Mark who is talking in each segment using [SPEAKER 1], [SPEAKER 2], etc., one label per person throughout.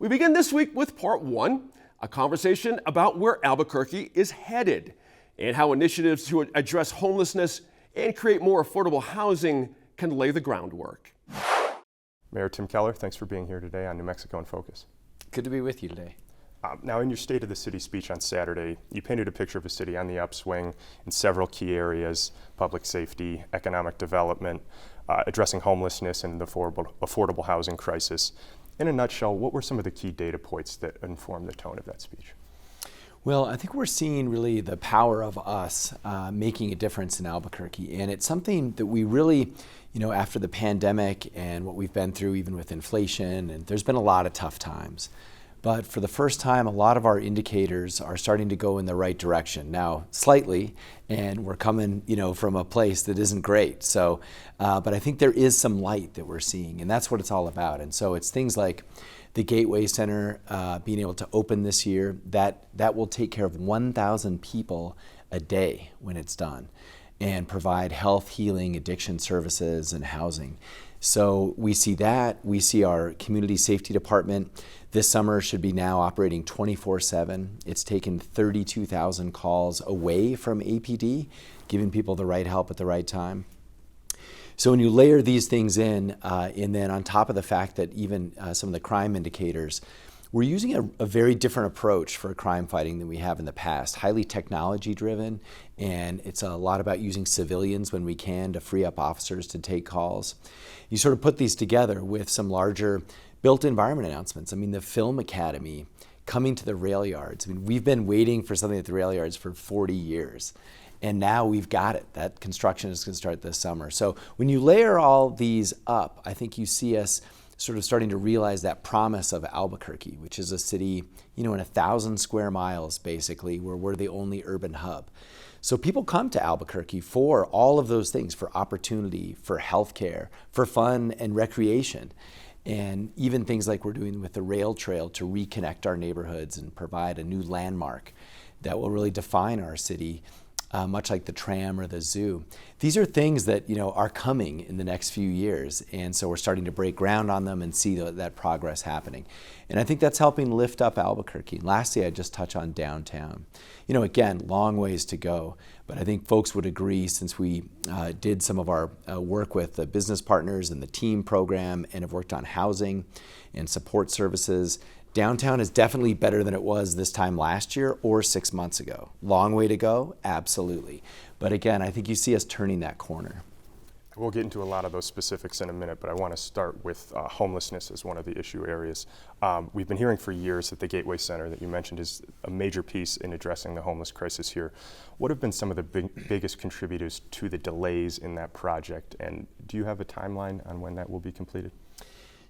[SPEAKER 1] We begin this week with part one, a conversation about where Albuquerque is headed and how initiatives to address homelessness and create more affordable housing can lay the groundwork.
[SPEAKER 2] Mayor Tim Keller, thanks for being here today on New Mexico in Focus.
[SPEAKER 3] Good to be with you today.
[SPEAKER 2] Now, in your State of the City speech on Saturday, you painted a picture of a city on the upswing in several key areas: public safety, economic development, addressing homelessness and the affordable housing crisis. In a nutshell, what were some of the key data points that informed the tone of that speech?
[SPEAKER 3] Well, I think we're seeing really the power of us making a difference in Albuquerque. And it's something that we really, after the pandemic and what we've been through, even with inflation, and there's been a lot of tough times. But for the first time, a lot of our indicators are starting to go in the right direction. Now, slightly, and we're coming, from a place that isn't great. So, but I think there is some light that we're seeing, and that's what it's all about. And so it's things like the Gateway Center being able to open this year. That will take care of 1,000 people a day when it's done, and provide health, healing, addiction services, and housing. So we see that. We see our community safety department this summer should be now operating 24/7. It's taken 32,000 calls away from APD, giving people the right help at the right time. So when you layer these things in, and then on top of the fact that even some of the crime indicators, we're using a very different approach for crime fighting than we have in the past, highly technology driven, and it's a lot about using civilians when we can to free up officers to take calls. You sort of put these together with some larger built environment announcements. I mean, the Film Academy coming to the rail yards. I mean, we've been waiting for something at the rail yards for 40 years. And now we've got it. That construction is going to start this summer. So when you layer all these up, I think you see us sort of starting to realize that promise of Albuquerque, which is a city, in 1,000 square miles, basically, where we're the only urban hub. So people come to Albuquerque for all of those things, for opportunity, for healthcare, for fun and recreation. And even things like we're doing with the rail trail to reconnect our neighborhoods and provide a new landmark that will really define our city, much like the tram or the zoo. These are things that are coming in the next few years, and so we're starting to break ground on them and see that progress happening. And I think that's helping lift up Albuquerque. And lastly, I just touch on downtown. Again, long ways to go, but I think folks would agree, since we did some of our work with the business partners and the TEAM program and have worked on housing and support services, downtown is definitely better than it was this time last year or 6 months ago. Long way to go, absolutely. But again, I think you see us turning that corner.
[SPEAKER 2] We'll get into a lot of those specifics in a minute, but I want to start with homelessness as one of the issue areas. We've been hearing for years that the Gateway Center that you mentioned is a major piece in addressing the homeless crisis here. What have been some of the biggest contributors to the delays in that project, and do you have a timeline on when that will be completed?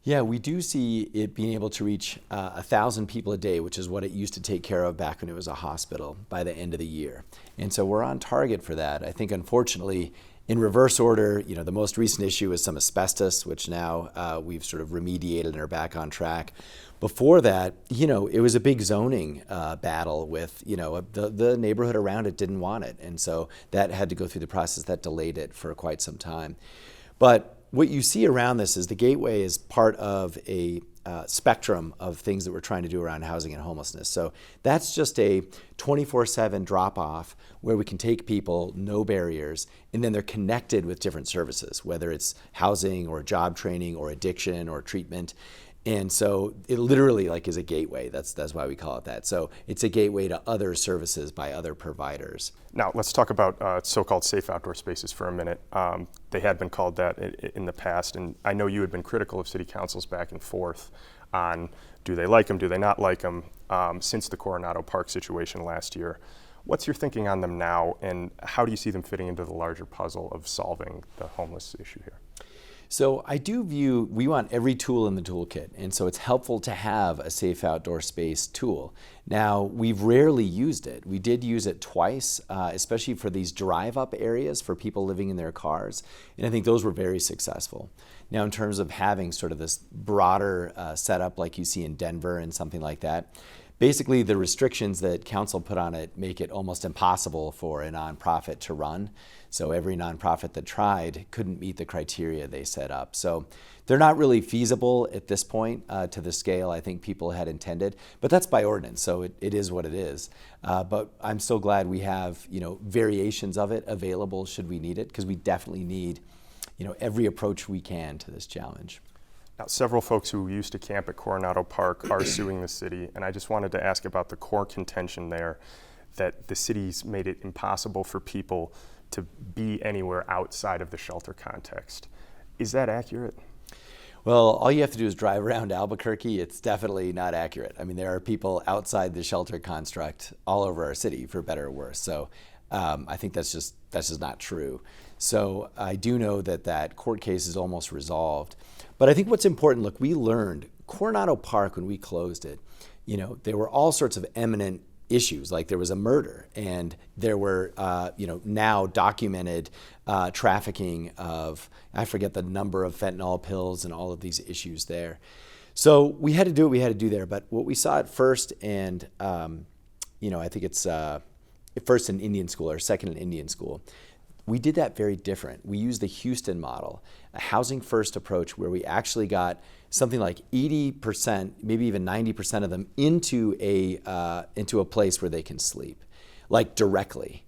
[SPEAKER 3] Yeah, we do see it being able to reach 1,000 people a day, which is what it used to take care of back when it was a hospital, by the end of the year. And so we're on target for that. I think, unfortunately, in reverse order, the most recent issue is some asbestos, which now we've sort of remediated and are back on track. Before that, it was a big zoning battle with, the neighborhood around it didn't want it. And so that had to go through the process that delayed it for quite some time. But what you see around this is the Gateway is part of a spectrum of things that we're trying to do around housing and homelessness. So that's just a 24/7 drop-off where we can take people, no barriers, and then they're connected with different services, whether it's housing or job training or addiction or treatment. And so it literally is a gateway. That's why we call it that. So it's a gateway to other services by other providers.
[SPEAKER 2] Now let's talk about so-called safe outdoor spaces for a minute. They had been called that in the past, and I know you had been critical of city councils back and forth on do they like them, do they not like them, since the Coronado Park situation last year. What's your thinking on them now, and how do you see them fitting into the larger puzzle of solving the homeless issue here?
[SPEAKER 3] So I do view, we want every tool in the toolkit, and so it's helpful to have a safe outdoor space tool. Now, we've rarely used it. We did use it twice, especially for these drive-up areas for people living in their cars, and I think those were very successful. Now, in terms of having sort of this broader setup like you see in Denver and something like that, basically the restrictions that council put on it make it almost impossible for a nonprofit to run. So every nonprofit that tried couldn't meet the criteria they set up. So they're not really feasible at this point to the scale I think people had intended, but that's by ordinance, so it is what it is. But I'm so glad we have variations of it available should we need it, because we definitely need every approach we can to this challenge.
[SPEAKER 2] Now, several folks who used to camp at Coronado Park are suing the city, and I just wanted to ask about the core contention there, that the city's made it impossible for people to be anywhere outside of the shelter context. Is that accurate?
[SPEAKER 3] Well, all you have to do is drive around Albuquerque. It's definitely not accurate. I mean, there are people outside the shelter construct all over our city, for better or worse. So I think that's just not true. So I do know that court case is almost resolved. But I think what's important, look, we learned Coronado Park, when we closed it, there were all sorts of eminent issues, like there was a murder, and there were now documented trafficking of, I forget the number of fentanyl pills and all of these issues there. So we had to do what we had to do there. But what we saw at first, and I think it's first in Indian School or second in Indian School, we did that very different. We used the Houston model, a housing first approach, where we actually got something like 80%, maybe even 90% of them into a place where they can sleep, like directly.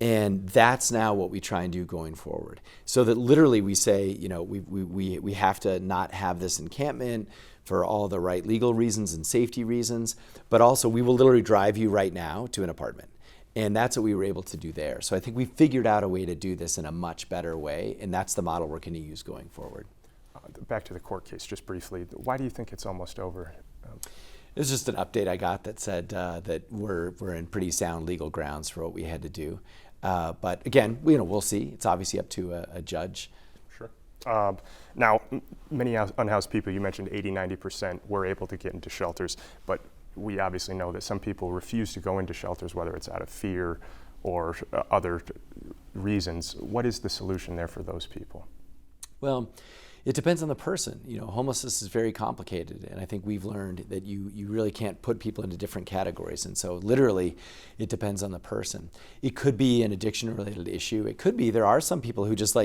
[SPEAKER 3] And that's now what we try and do going forward. So that literally we say, we have to not have this encampment for all the right legal reasons and safety reasons, but also we will literally drive you right now to an apartment. And that's what we were able to do there. So I think we figured out a way to do this in a much better way, and that's the model we're going to use going forward.
[SPEAKER 2] Back to the court case, just briefly. Why do you think it's almost over?
[SPEAKER 3] It was just an update I got that said that we're in pretty sound legal grounds for what we had to do. But again, we'll see. It's obviously up to a judge.
[SPEAKER 2] Sure. Now, many unhoused people, you mentioned 80-90% were able to get into shelters, but we obviously know that some people refuse to go into shelters, whether it's out of fear or other reasons. What is the solution there for those people?
[SPEAKER 3] Well, it depends on the person. Homelessness is very complicated, and I think we've learned that you really can't put people into different categories. And so literally, it depends on the person. It could be an addiction-related issue. It could be there are some people who just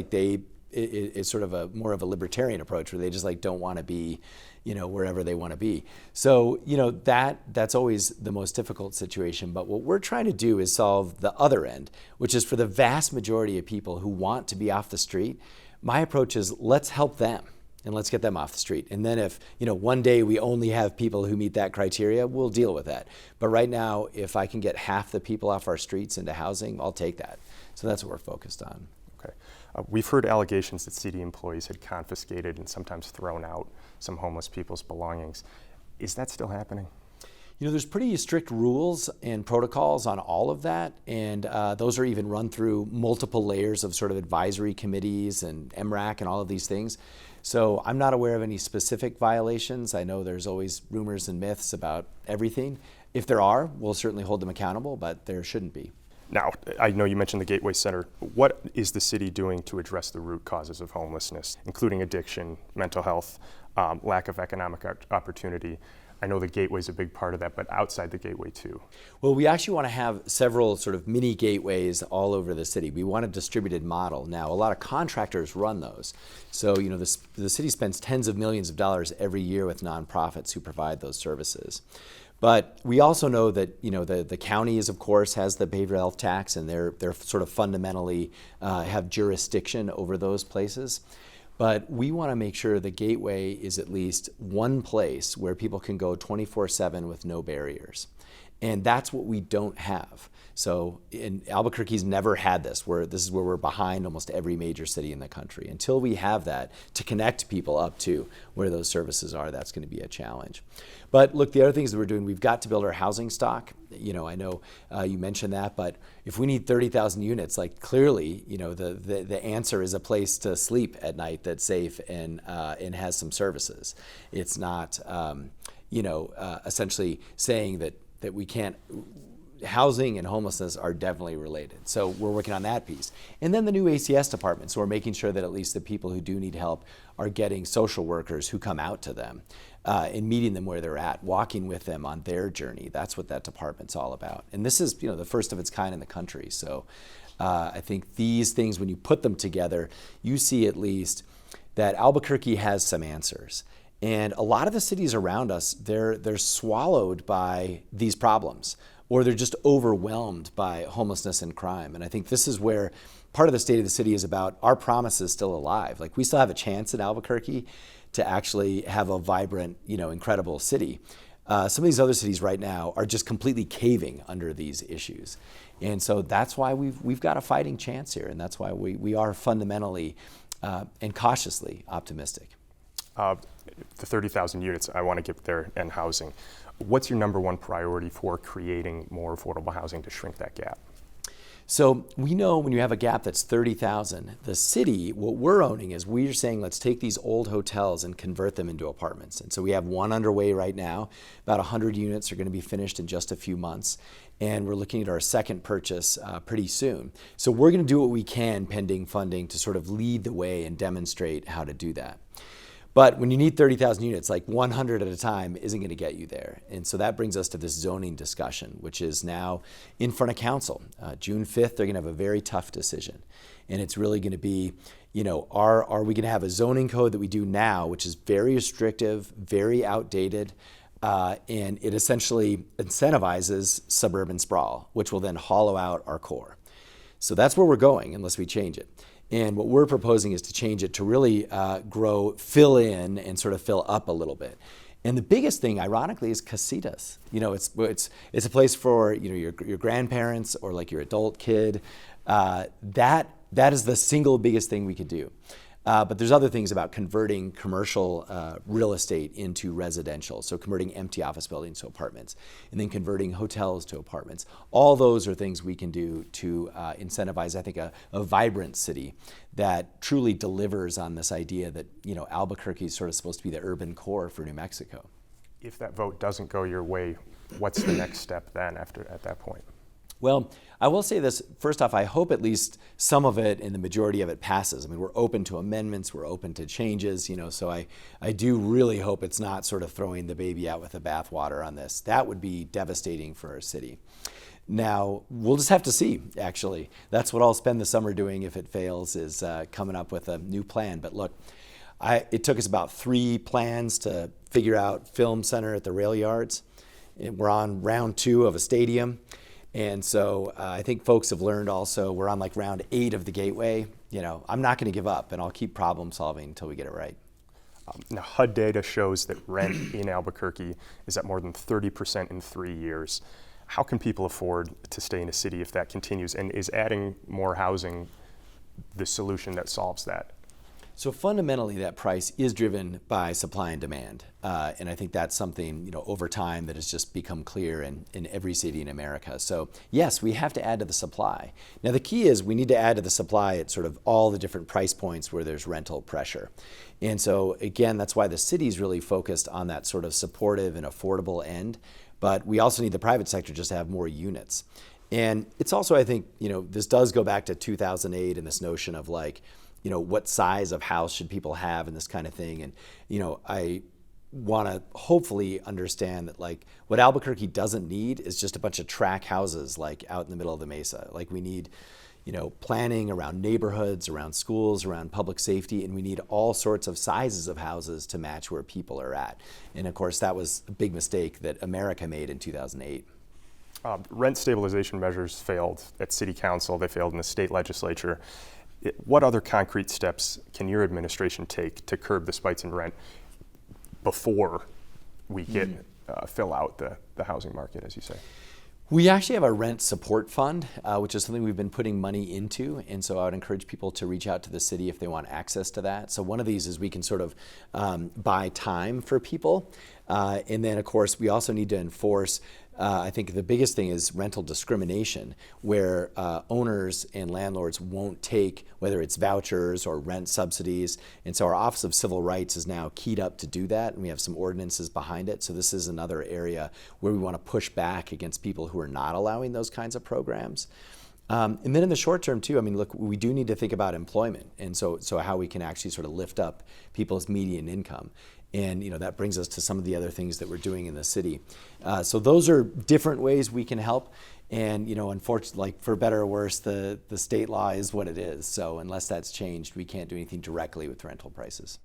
[SPEAKER 3] it's sort of more of a libertarian approach, where they just don't want to be wherever they want to be. So, that's always the most difficult situation. But what we're trying to do is solve the other end, which is for the vast majority of people who want to be off the street. My approach is, let's help them and let's get them off the street. And then if, one day we only have people who meet that criteria, we'll deal with that. But right now, if I can get half the people off our streets into housing, I'll take that. So that's what we're focused on.
[SPEAKER 2] Okay. We've heard allegations that city employees had confiscated and sometimes thrown out some homeless people's belongings. Is that still happening?
[SPEAKER 3] There's pretty strict rules and protocols on all of that, and those are even run through multiple layers of sort of advisory committees and MRAC and all of these things. So I'm not aware of any specific violations. I know there's always rumors and myths about everything. If there are, we'll certainly hold them accountable, but there shouldn't be.
[SPEAKER 2] Now, I know you mentioned the Gateway Center. What is the city doing to address the root causes of homelessness, including addiction, mental health, lack of economic opportunity? I know the Gateway is a big part of that, but outside the Gateway too.
[SPEAKER 3] Well, we actually want to have several sort of mini gateways all over the city. We want a distributed model. Now, a lot of contractors run those. So, the city spends tens of millions of dollars every year with nonprofits who provide those services. But we also know that the county of course has the behavioral health tax, and they're sort of fundamentally have jurisdiction over those places. But we want to make sure the Gateway is at least one place where people can go 24/7 with no barriers. And that's what we don't have. So Albuquerque's never had this, this is where we're behind almost every major city in the country. Until we have that to connect people up to where those services are, that's going to be a challenge. But look, the other things that we're doing, we've got to build our housing stock. I know you mentioned that, but if we need 30,000 units, clearly, the answer is a place to sleep at night that's safe and has some services. It's not, essentially saying that we can't. Housing and homelessness are definitely related. So we're working on that piece. And then the new ACS department. So we're making sure that at least the people who do need help are getting social workers who come out to them. and meeting them where they're at, walking with them on their journey. That's what that department's all about. And this is, the first of its kind in the country. So I think these things, when you put them together, you see at least that Albuquerque has some answers. And a lot of the cities around us, they're swallowed by these problems, or they're just overwhelmed by homelessness and crime. And I think this is where part of the state of the city is about our promise is still alive. Like, we still have a chance in Albuquerque to actually have a vibrant, incredible city. Some of these other cities right now are just completely caving under these issues. And so that's why we've got a fighting chance here. And that's why we are fundamentally and cautiously optimistic.
[SPEAKER 2] The 30,000 units, I want to get there, and housing. What's your number one priority for creating more affordable housing to shrink that gap?
[SPEAKER 3] So we know when you have a gap that's 30,000, the city, what we're owning is we're saying, let's take these old hotels and convert them into apartments. And so we have one underway right now. About 100 units are going to be finished in just a few months. And we're looking at our second purchase pretty soon. So we're going to do what we can, pending funding, to sort of lead the way and demonstrate how to do that. But when you need 30,000 units, like 100 at a time isn't going to get you there. And so that brings us to this zoning discussion, which is now in front of council. June 5th, they're going to have a very tough decision. And it's really going to be, are we going to have a zoning code that we do now, which is very restrictive, very outdated, and it essentially incentivizes suburban sprawl, which will then hollow out our core. So that's where we're going unless we change it. And what we're proposing is to change it to really fill in and sort of fill up a little bit. And the biggest thing, ironically, is casitas. It's a place for your grandparents or like your adult kid. That is the single biggest thing we could do. But there's other things about converting commercial real estate into residential. So converting empty office buildings to apartments, and then converting hotels to apartments. All those are things we can do to incentivize, I think, a vibrant city that truly delivers on this idea that Albuquerque is sort of supposed to be the urban core for New Mexico.
[SPEAKER 2] If that vote doesn't go your way, what's the next step then at that point?
[SPEAKER 3] Well, I will say this. First off, I hope at least some of it and the majority of it passes. I mean, we're open to amendments, we're open to changes, so I do really hope it's not sort of throwing the baby out with the bathwater on this. That would be devastating for our city. Now, we'll just have to see, actually. That's what I'll spend the summer doing if it fails, is coming up with a new plan. But look, it took us about 3 plans to figure out film center at the rail yards. We're on round 2 of a stadium. And so I think folks have learned also, we're on like round 8 of the Gateway. I'm not going to give up, and I'll keep problem solving until we get it right.
[SPEAKER 2] Now, HUD data shows that rent in Albuquerque is at more than 30% in 3 years. How can people afford to stay in a city if that continues? And is adding more housing the solution that solves that?
[SPEAKER 3] So fundamentally, that price is driven by supply and demand. And I think that's something, over time that has just become clear in every city in America. So yes, we have to add to the supply. Now, the key is we need to add to the supply at sort of all the different price points where there's rental pressure. And so again, that's why the city's really focused on that sort of supportive and affordable end. But we also need the private sector just to have more units. And it's also, I think, this does go back to 2008 and this notion of like, what size of house should people have and this kind of thing. And, I want to hopefully understand that like what Albuquerque doesn't need is just a bunch of track houses like out in the middle of the mesa. Like we need, planning around neighborhoods, around schools, around public safety, and we need all sorts of sizes of houses to match where people are at. And of course, that was a big mistake that America made in 2008.
[SPEAKER 2] Rent stabilization measures failed at city council. They failed in the state legislature. What other concrete steps can your administration take to curb the spikes in rent before we fill out the housing market, as you say?
[SPEAKER 3] We actually have a rent support fund, which is something we've been putting money into. And so I would encourage people to reach out to the city if they want access to that. So one of these is we can sort of buy time for people. And then, of course, we also need to enforce I think the biggest thing is rental discrimination, where owners and landlords won't take, whether it's vouchers or rent subsidies. And so our Office of Civil Rights is now keyed up to do that, and we have some ordinances behind it. So this is another area where we want to push back against people who are not allowing those kinds of programs. And then in the short term too, I mean, look, we do need to think about employment, and so how we can actually sort of lift up people's median income. And that brings us to some of the other things that we're doing in the city. So those are different ways we can help. And unfortunately, like for better or worse, the state law is what it is. So unless that's changed, we can't do anything directly with rental prices.